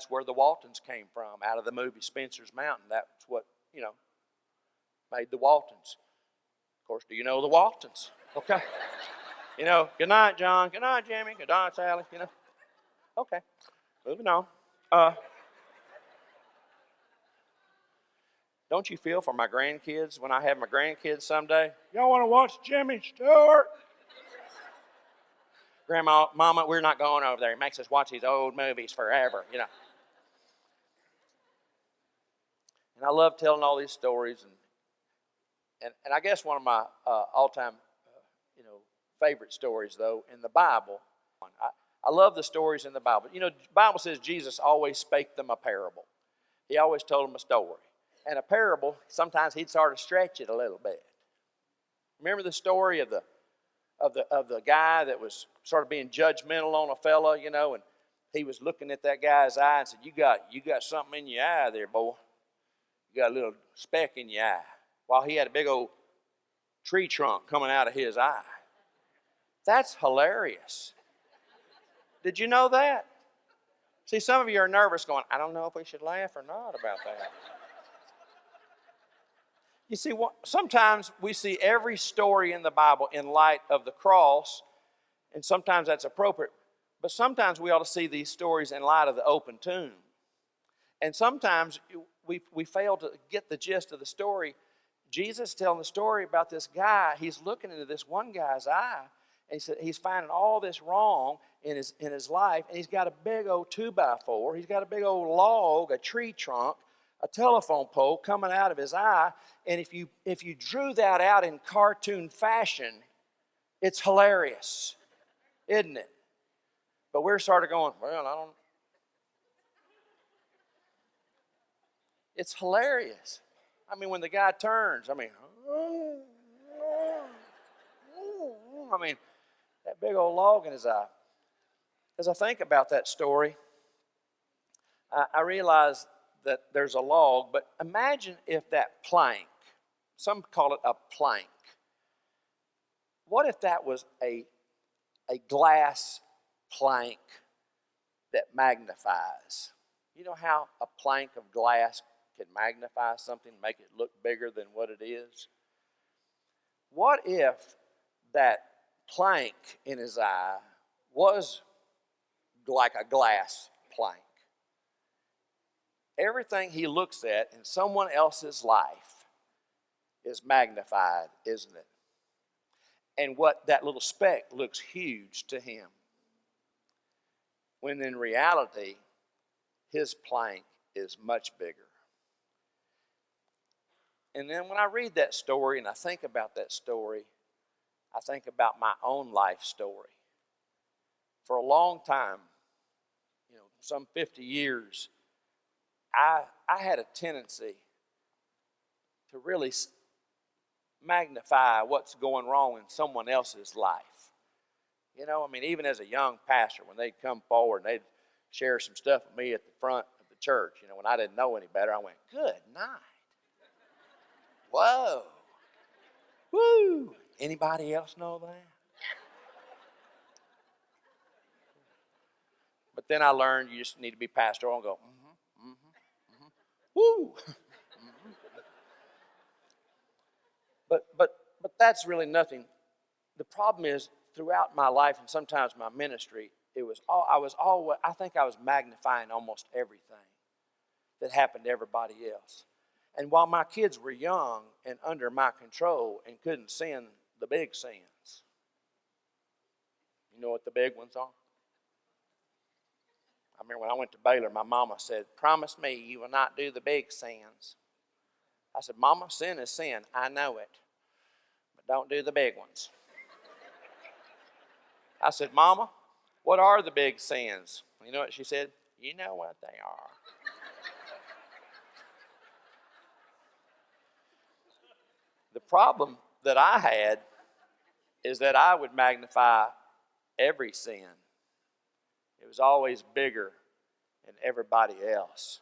where the Waltons came from, out of the movie Spencer's Mountain. That's what, made the Waltons. Of course, do you know the Waltons? Okay. Good night, John. Good night, Jimmy. Good night, Sally. Okay. Moving on. Don't you feel for my grandkids when I have my grandkids someday? Y'all want to watch Jimmy Stewart? Grandma, Mama, we're not going over there. It makes us watch these old movies forever, And I love telling all these stories. And I guess one of my all-time, favorite stories, though, in the Bible, I love the stories in the Bible. The Bible says Jesus always spake them a parable. He always told them a story. And a parable, sometimes he'd sort of stretch it a little bit. Remember the story of the guy that was sort of being judgmental on a fella, and he was looking at that guy's eye and said, you got something in your eye there, boy. You got a little speck in your eye. While he had a big old tree trunk coming out of his eye. That's hilarious. Did you know that? See, some of you are nervous going, I don't know if we should laugh or not about that. You see, sometimes we see every story in the Bible in light of the cross, and sometimes that's appropriate. But sometimes we ought to see these stories in light of the open tomb. And sometimes we fail to get the gist of the story. Jesus is telling the story about this guy. He's looking into this one guy's eye, and he said he's finding all this wrong in his life, and he's got a big old 2x4. He's got a big old log, a tree trunk, a telephone pole coming out of his eye. And if you drew that out in cartoon fashion, it's hilarious, isn't it? But we're sort of going, well, I don't. It's hilarious. I mean, when the guy turns, that big old log in his eye. As I think about that story, I realize that there's a log, but imagine if that plank, some call it a plank. What if that was a glass plank that magnifies? You know how a plank of glass can magnify something, make it look bigger than what it is? What if that plank in his eye was like a glass plank? Everything he looks at in someone else's life is magnified, isn't it? And what that little speck looks huge to him, when in reality, his plank is much bigger. And then when I read that story and I think about that story, I think about my own life story. For a long time, some 50 years, I had a tendency to really magnify what's going wrong in someone else's life. Even as a young pastor, when they'd come forward and they'd share some stuff with me at the front of the church, when I didn't know any better, I went, good night. Whoa. Woo. Anybody else know that? But then I learned you just need to be pastoral and go, woo. But that's really nothing. The problem is, throughout my life and sometimes my ministry, I think I was magnifying almost everything that happened to everybody else. And while my kids were young and under my control and couldn't sin the big sins, you know what the big ones are? I remember when I went to Baylor, my mama said, promise me you will not do the big sins. I said, Mama, sin is sin. I know it. But don't do the big ones. I said, Mama, what are the big sins? You know what she said? You know what they are. The problem that I had is that I would magnify every sin. It was always bigger than everybody else.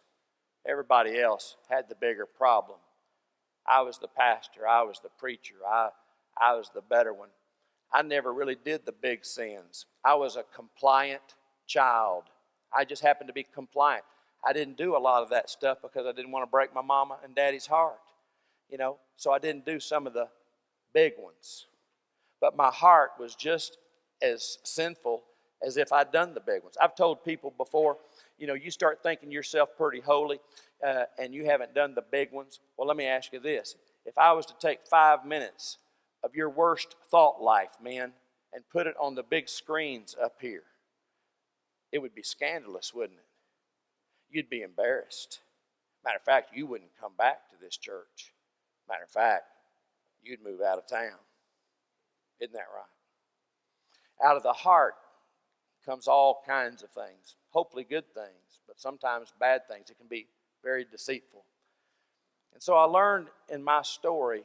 Everybody else had the bigger problem. I was the pastor. I was the preacher. I was the better one. I never really did the big sins. I was a compliant child. I just happened to be compliant. I didn't do a lot of that stuff because I didn't want to break my mama and daddy's heart. So I didn't do some of the big ones. But my heart was just as sinful as if I'd done the big ones. I've told people before, you start thinking yourself pretty holy and you haven't done the big ones. Well, let me ask you this. If I was to take 5 minutes of your worst thought life, men, and put it on the big screens up here, it would be scandalous, wouldn't it? You'd be embarrassed. Matter of fact, you wouldn't come back to this church. Matter of fact, you'd move out of town. Isn't that right? Out of the heart comes all kinds of things, hopefully good things, but sometimes bad things. It can be very deceitful. And so I learned in my story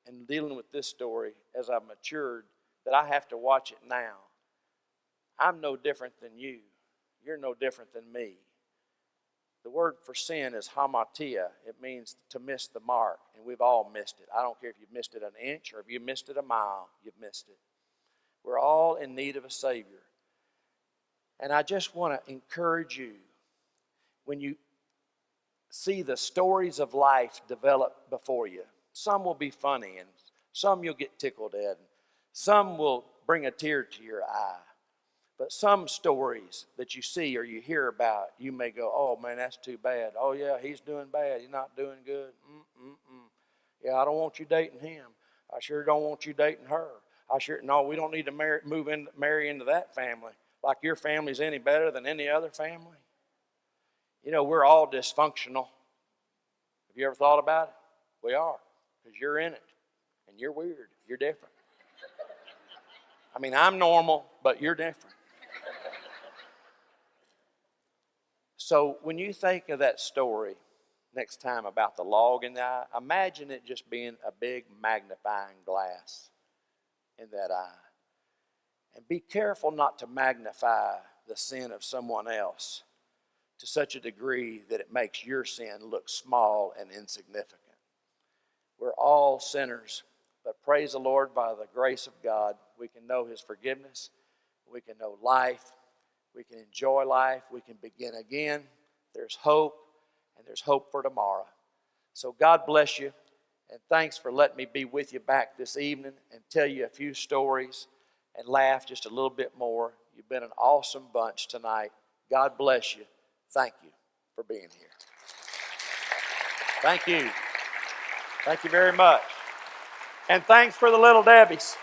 and dealing with this story as I've matured that I have to watch it now. I'm no different than you. You're no different than me. The word for sin is hamatia. It means to miss the mark, and we've all missed it. I don't care if you've missed it an inch or if you missed it a mile, you've missed it. We're all in need of a Savior. And I just want to encourage you, when you see the stories of life develop before you, some will be funny, and some you'll get tickled at, and some will bring a tear to your eye. But some stories that you see or you hear about, you may go, oh, man, that's too bad. Oh, yeah, he's doing bad. He's not doing good. Yeah, I don't want you dating him. I sure don't want you dating her. No, we don't need to marry into that family. Like your family's any better than any other family. We're all dysfunctional. Have you ever thought about it? We are, because you're in it, and you're weird. You're different. I'm normal, but you're different. So when you think of that story next time about the log in the eye, imagine it just being a big magnifying glass in that eye. And be careful not to magnify the sin of someone else to such a degree that it makes your sin look small and insignificant. We're all sinners, but praise the Lord, by the grace of God, we can know His forgiveness, we can know life, we can enjoy life, we can begin again. There's hope, and there's hope for tomorrow. So God bless you, and thanks for letting me be with you back this evening and tell you a few stories and laugh just a little bit more. You've been an awesome bunch tonight. God bless you. Thank you for being here. Thank you. Thank you very much. And thanks for the little Debbies.